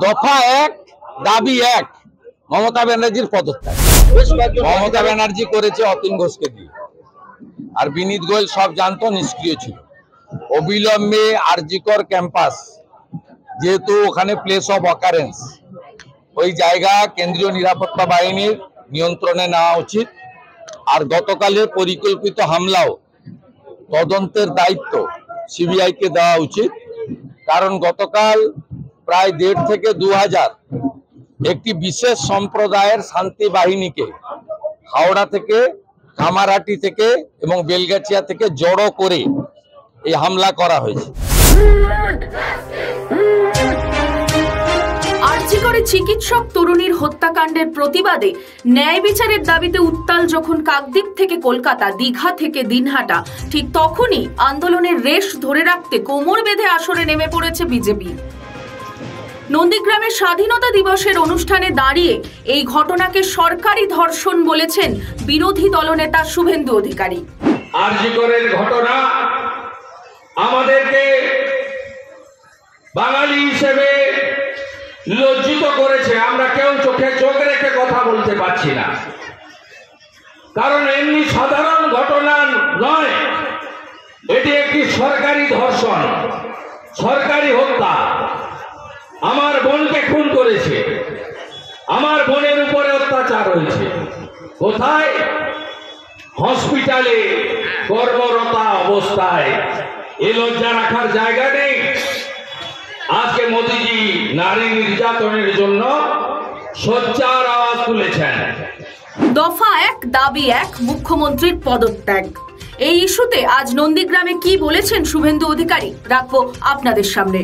দফা এক, দাবি এক, মমতা ব্যানার্জির পদত্যাগ। মমতা ব্যানার্জি করেছে অতীন ঘোষকে দিয়ে, আর বিনীত গোয়েল সব জানতো, নিষ্ক্রিয় ছিল। অবিলম্বে আরজিকর ক্যাম্পাস, যেহেতু ওখানে প্লেস অফ অকারেন্স, ওই জায়গা কেন্দ্রীয় নিরাপত্তা বাহিনীর নিয়ন্ত্রণে নেওয়া উচিত। আর গতকালের পরিকল্পিত হামলাও তদন্তের দায়িত্ব সিবিআইকে দেওয়া উচিত। কারণ গতকাল প্রায় 1,500 থেকে 2,000 একটি বিশেষ সম্প্রদায়ের শান্তি বাহিনীকে হাওড়া থেকে, কামারহাটি থেকে এবং বেলগাছিয়া থেকে জড়ো করে এই হামলা করা হয়েছে। আরজিকরে চিকিৎসক তরুণীর হত্যাকাণ্ডের প্রতিবাদে ন্যায় বিচারের দাবিতে উত্তাল যখন কাকদ্বীপ থেকে কলকাতা, দীঘা থেকে দিনহাটা, ঠিক তখনই আন্দোলনের রেশ ধরে রাখতে কোমর বেঁধে আসরে নেমে পড়েছে বিজেপি। নন্দীগ্রামের স্বাধীনতা দিবসের অনুষ্ঠানে দাঁড়িয়ে এই ঘটনাকে সরকারি ধর্ষণ বলেছেন বিরোধী দলনেতা শুভেন্দু অধিকারী। আরজিকরের ঘটনা আমাদেরকে বাঙালি হিসেবে লজ্জিত করেছে। আমরা কেউ চোখে চোখ রেখে কথা বলতে পারছি না, কারণ এমনি সাধারণ ঘটনা নয়, এটি একটি সরকারি ধর্ষণ, সরকারি হত্যা। আমার বোনকে খুন করেছে, আমার বোনের উপরে অত্যাচার হয়েছে। কোথায়? হসপিটালে কর্মরতা অবস্থায়। এ লজ্জা রাখার জায়গা নেই। আজকে মোদিজি নারী নির্যাতনের জন্য সোচ্চার আওয়াজ তুলেছেন। দফা এক, দাবি এক, মুখ্যমন্ত্রীর পদত্যাগ। এই ইস্যুতে আজ নন্দীগ্রামে কি বলেছেন শুভেন্দু অধিকারী রাখবো আপনাদের সামনে।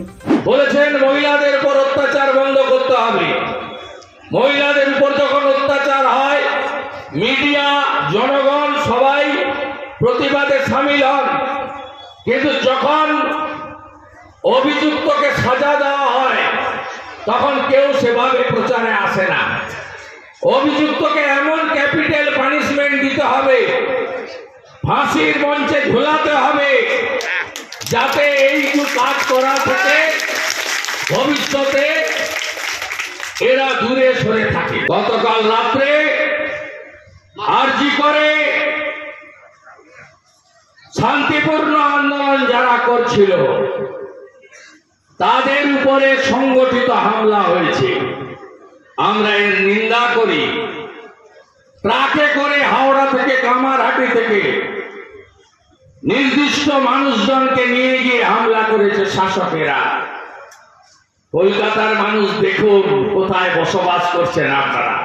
বলেছেন মহিলাদের উপর অত্যাচার বন্ধ করতে হবে। মহিলাদের উপর যখন অত্যাচার হয়, মিডিয়া, জনগণ সবাই প্রতিবাদে সামিল হন, কিন্তু যখন অভিযুক্তকে সাজা দেওয়া হয় তখন কেউ সেভাবে প্রচারে আসে না। অভিযুক্তকে এমন ক্যাপিটাল পানিশমেন্ট দিতে হবে, ফাঁসির মঞ্চে ঝুলাতে হবে, যাতে এই কাজ করা থেকে ভবিষ্যতে এরা দূরে সরে থাকে। গতকাল রাত্রে আরজিকরে শান্তিপূর্ণ আন্দোলন যারা করছিল তাদের উপরে সংগঠিত হামলা হয়েছে। আমরা এর নিন্দা করি। ট্রাকে করে হাওড়া থেকে, কামারহাটি থেকে নির্দিষ্ট মানুষজনকে নিয়ে গিয়ে হামলা করেছে শাসকেরা। কলকাতার মানুষ দেখুন কোথায় বসবাস করছেন আপনারা।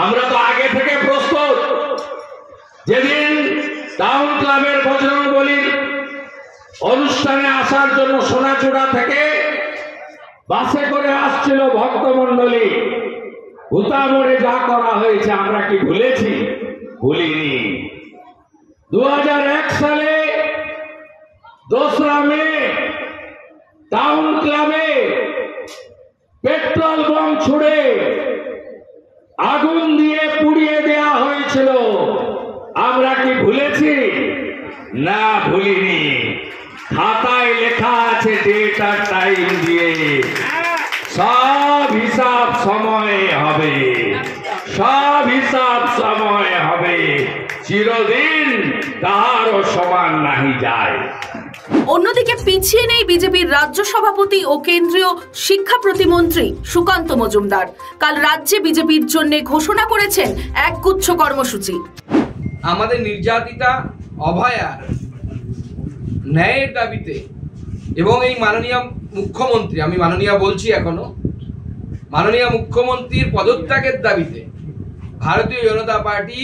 আমরা তো আগে থেকে প্রস্তুত। যেদিন টাউন ক্লাবের বজরংবলীর অনুষ্ঠানে আসার জন্য সোনাচূড়া থেকে বাসে করে আসছিল ভক্তমন্ডলী, ভূতামোড়ে যা করা হয়েছে আমরা কি ভুলেছি? ভুলিনি। 2001 সালে 2রা মে টাউন ক্লাবে পেট্রোল বোম ছুড়ে আগুন দিয়ে পুড়িয়ে দেওয়া হয়েছিল। আমরা কি ভুলেছি? না, ভুলিনি। খাতায় লেখা আছে ডেট আর টাইম দিয়ে। সব হিসাব সময়ে হবে, সব হিসাব সময়ে হবে। চিরদিন কাহারও সমান নাহি যায়। অন্যদিকে পিছিয়ে নেই বিজেপির রাজ্য সভাপতি ও কেন্দ্রীয় শিক্ষা প্রতিমন্ত্রী সুকান্ত মজুমদার। কাল রাজ্যে বিজেপির জন্য ঘোষণা করেছেন একগুচ্ছ কর্মসূচি। আমাদের নির্যাতিতা অভয়ার ন্যায়ের দাবিতে এবং এই মাননীয় মুখ্যমন্ত্রী, আমি মাননীয় বলছি এখনো, মাননীয় মুখ্যমন্ত্রীর পদত্যাগের দাবিতে ভারতীয় জনতা পার্টি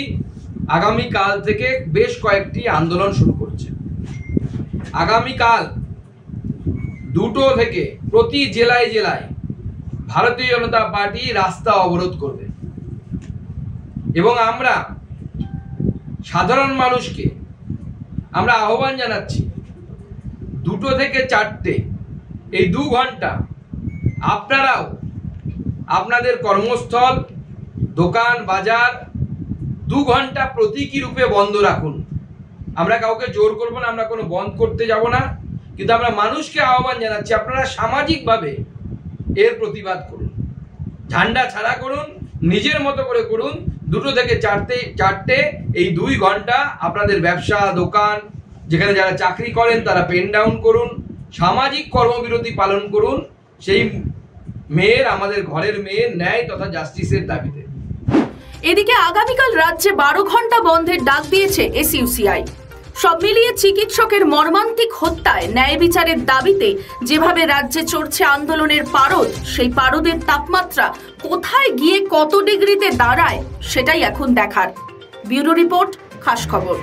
আগামীকাল থেকে বেশ কয়েকটি আন্দোলন শুরু করছে। আগামীকাল 2টো থেকে প্রতি জেলায় জেলায় ভারতীয় জনতা পার্টি রাস্তা অবরোধ করবে এবং আমরা সাধারণ মানুষকে আমরা আহ্বান জানাচ্ছি 2টো থেকে 4টে এই 2 ঘন্টা আপনারাও আপনাদের কর্মস্থল, দোকান, বাজার 2 ঘন্টা প্রতীকী রূপে বন্ধ রাখুন। আমরা কাউকে জোর করব না, আমরা কোনো বন্ধ করতে যাব না, কিন্তু আমরা মানুষকে আহ্বান জানাচ্ছি আপনারা সামাজিকভাবে এর প্রতিবাদ করুন, ঝান্ডা ছাড়া করুন, নিজের মতো করে করুন। 2টো থেকে 4টে এই 2 ঘন্টা আপনাদের ব্যবসা দোকান যেখানে যারা চাকরি করেন তারা পেন ডাউন করুন, সামাজিক কর্মবিরতি পালন করুন, সেই মেয়ের, আমাদের ঘরের মেয়ের ন্যায় তথা জাস্টিসের দাবিতে। এদিকে আগামীকাল রাজ্যে 12 ঘন্টা বন্ধের ডাক দিয়েছে এসইউসিআই। সব মিলিয়ে চিকিৎসকের মর্মান্তিক হত্যায় ন্যায় বিচারের দাবিতে যেভাবে রাজ্যে চড়ছে আন্দোলনের পারদ, সেই পারদের তাপমাত্রা কোথায় গিয়ে কত ডিগ্রিতে দাঁড়ায় সেটাই এখন দেখার। ব্যুরো রিপোর্ট, খাস খবর।